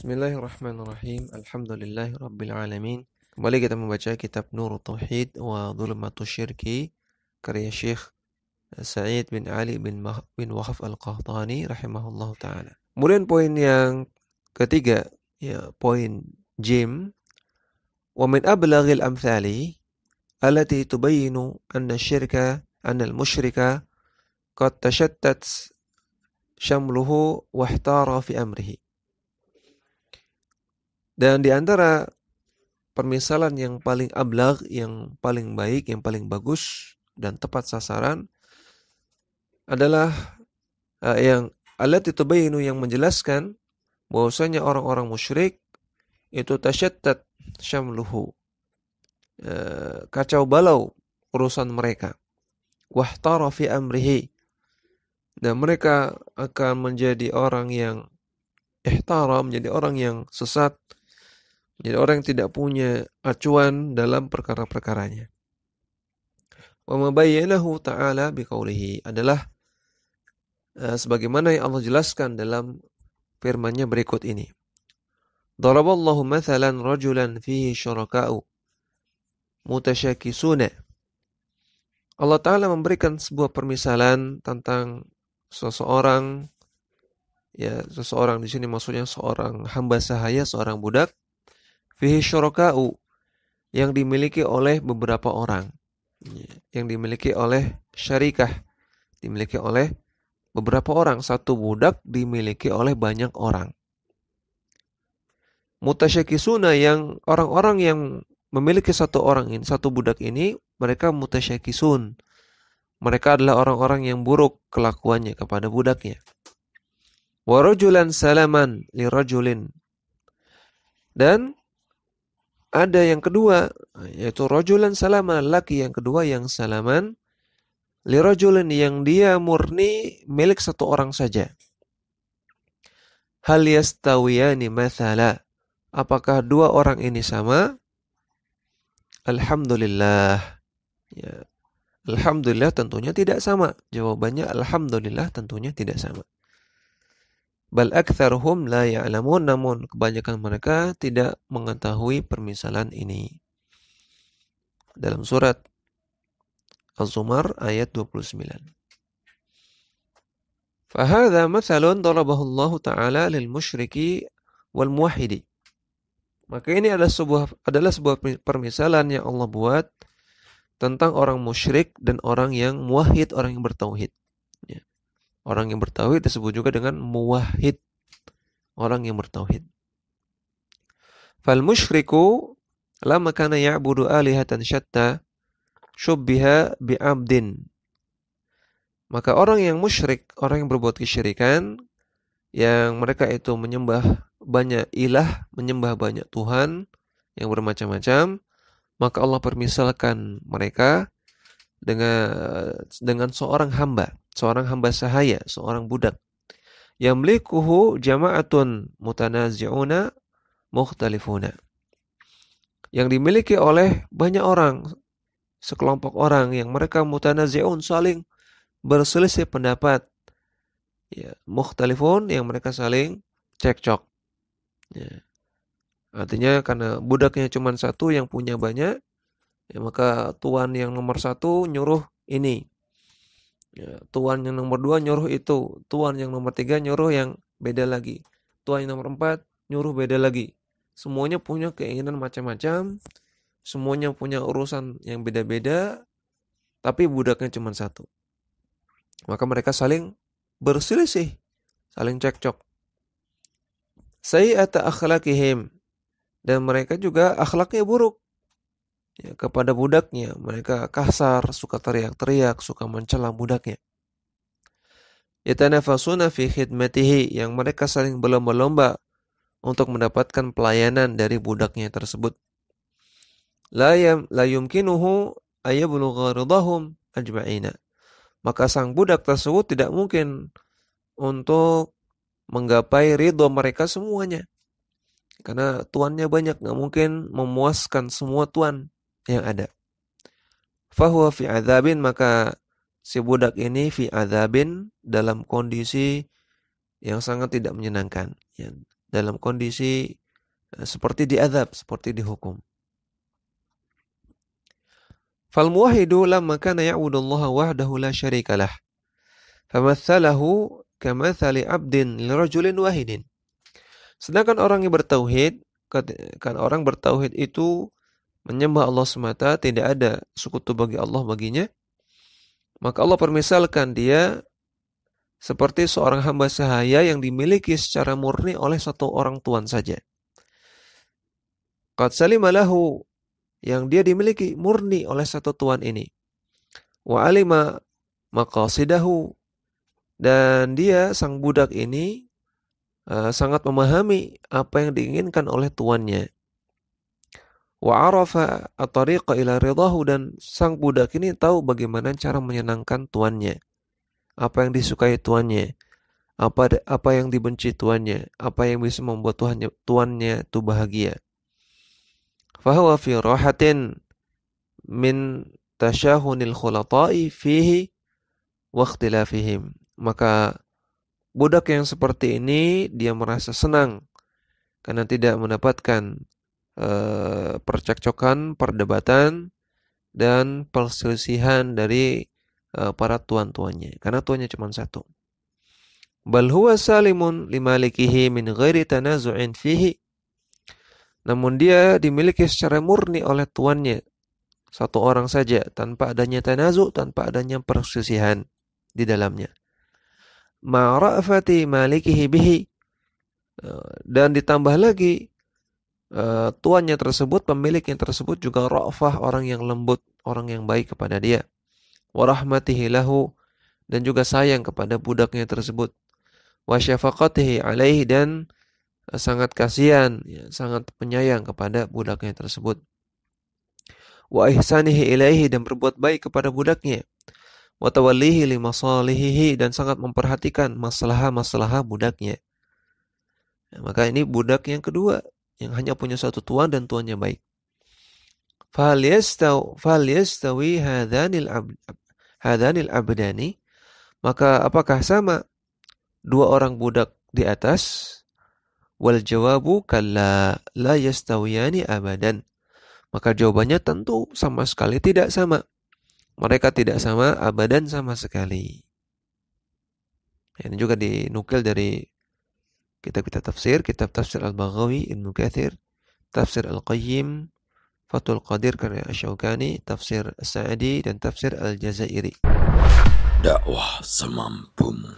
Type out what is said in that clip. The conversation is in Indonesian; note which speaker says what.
Speaker 1: Bismillahirrahmanirrahim. Alhamdulillahi alamin. Kembali kita membaca kitab Nurut Tauhid wa Dhulumatus Syirki karya Syekh Sa'id bin Ali bin Wahab Al-Qahtani rahimahullahu taala. Kemudian poin yang ketiga, ya poin jim, wa min ablaghil amthali allati tubayyinu anna al-musyrika qad tashattat syamluhu wa ihtara fi amrihi. Dan di antara permisalan yang paling ablagh, yang paling baik, yang paling bagus dan tepat sasaran adalah yang allati tubayyinu, yang menjelaskan bahwasanya orang-orang musyrik itu tasyattat syamluhu, kacau balau urusan mereka, wahtara fi amrihi, dan mereka akan menjadi orang yang ihtara, menjadi orang yang sesat, menjadi orang yang tidak punya acuan dalam perkara-perkaranya. Wa ma bayyanahu ta'ala biqaulihi, adalah sebagaimana yang Allah jelaskan dalam firman-Nya berikut ini. Daraballahu mathalan rajulan fihi syuraka'u mutasyakisuna. Allah Ta'ala memberikan sebuah permisalan tentang seseorang, ya seseorang di sini maksudnya seorang hamba sahaya, seorang budak, fihi syuraka'u, yang dimiliki oleh beberapa orang, yang dimiliki oleh syarikah, dimiliki oleh beberapa orang. Satu budak dimiliki oleh banyak orang. Mutasyakisuna, yang orang-orang yang memiliki satu orang ini, satu budak ini, mereka mutasyakisun. Mereka adalah orang-orang yang buruk kelakuannya kepada budaknya. Wa rajulan salaman li rajulin, dan ada yang kedua, yaitu rajulan salaman, laki yang kedua yang salaman, li rajulin, yang dia murni milik satu orang saja. Hal yastawiyani mathala, apakah dua orang ini sama? Alhamdulillah. Ya. Alhamdulillah tentunya tidak sama. Jawabannya alhamdulillah tentunya tidak sama. Bal aktsaruhum la ya'lamun, namun kebanyakan mereka tidak mengetahui permisalan ini. Dalam surat Az-Zumar ayat 29. Fahadha mathalun darabahu Allah Ta'ala lil musyriki wal muwahhidi. Maka ini adalah sebuah permisalan yang Allah buat tentang orang musyrik dan orang yang muwahhid, orang yang bertauhid. Ya. Orang yang bertauhid disebut juga dengan muwahhid, orang yang bertauhid. Fal musyriku lama kana ya'budu alihatan syatta syubbiha bi'abdin. Maka orang yang musyrik, orang yang berbuat kesyirikan, yang mereka itu menyembah banyak ilah, menyembah banyak Tuhan yang bermacam-macam, maka Allah permisalkan mereka dengan seorang hamba sahaya, seorang budak. Yamlikuhu jama'atun mutanazi'una mukhtalifuna, yang dimiliki oleh banyak orang, sekelompok orang yang mereka mutanazi'un, saling berselisih pendapat. Ya, mukhtalifun, yang mereka saling cekcok. Ya. Artinya karena budaknya cuma satu yang punya banyak, ya, maka tuan yang nomor satu nyuruh ini, ya, tuan yang nomor dua nyuruh itu, tuan yang nomor tiga nyuruh yang beda lagi, tuan yang nomor empat nyuruh beda lagi. Semuanya punya keinginan macam-macam, semuanya punya urusan yang beda-beda, tapi budaknya cuma satu. Maka mereka saling berselisih, saling cekcok. Sayyi'ata akhlaqihim, dan mereka juga akhlaknya buruk. Ya, kepada budaknya, mereka kasar, suka teriak-teriak, suka mencela budaknya. Yatanafasuna fi khidmatihi, yang mereka saling berlomba-lomba untuk mendapatkan pelayanan dari budaknya tersebut. La yumkinuhu ayablugha ridahum ajma'ina, maka sang budak tersebut tidak mungkin untuk menggapai ridho mereka semuanya. Karena tuannya banyak, gak mungkin memuaskan semua tuan yang ada. Fahuwa fi adzabin, maka si budak ini fi adzabin, dalam kondisi yang sangat tidak menyenangkan, ya, dalam kondisi seperti diazab, seperti dihukum. Fal muwahhidu lamma kana ya'budullaha wahdahu la syarika lah. Famathalahu kamathali 'abdin lirajulin wahidin. Sedangkan orang yang bertauhid, kan orang bertauhid itu menyembah Allah semata, tidak ada sekutu bagi Allah baginya. Maka Allah permisalkan dia seperti seorang hamba sahaya yang dimiliki secara murni oleh satu orang tuan saja. Qad salima lahu, yang dia dimiliki murni oleh satu tuan ini. Wa alima maqasidahu, dan dia sang budak ini sangat memahami apa yang diinginkan oleh tuannya. Wa arafa at-tariqa ila ridahu, dan sang budak ini tahu bagaimana cara menyenangkan tuannya. Apa yang disukai tuannya, apa yang dibenci tuannya, apa yang bisa membuat tuannya itu bahagia. Fahuwa fi rahatin min tasyahunil khulata'i fihi wa ikhtilafihim. Maka budak yang seperti ini dia merasa senang karena tidak mendapatkan percekcokan, perdebatan, dan perselisihan dari para tuan-tuannya, karena tuannya cuma satu. Bal huwa salimun limalikihi min ghairi tanazu'in fihi. Namun dia dimiliki secara murni oleh tuannya, satu orang saja, tanpa adanya tanazu', tanpa adanya perselisihan di dalamnya. Ma'ra'fati malikihi bihi, dan ditambah lagi tuannya tersebut, pemiliknya tersebut juga ra'fah, orang yang lembut, orang yang baik kepada dia. Wa rahmatihi lahu, dan juga sayang kepada budaknya tersebut. Wa syafaqatihi alaihi, dan sangat kasihan, sangat penyayang kepada budaknya tersebut. Wa ihsanihi ilaihi, dan berbuat baik kepada budaknya. Wa tawallihi limasalihihi, dan sangat memperhatikan masalah-masalah budaknya. Maka ini budak yang kedua, yang hanya punya satu tuan dan tuannya baik. Fahal yastawi hadanil abdani, maka apakah sama dua orang budak di atas? Wal jawabu kalla la yastawiyani abadan. Maka jawabannya tentu sama sekali tidak sama. Mereka tidak sama abadan, sama sekali. Ini juga dinukil dari kitab-kitab tafsir, kitab tafsir Al-Baghawi, Ibnu Katsir, tafsir Al-Qayyim, Fathul Qadir karya Asy-Syaukani, tafsir As-Sa'di, dan tafsir Al-Jazairi.
Speaker 2: Dakwah semampumu.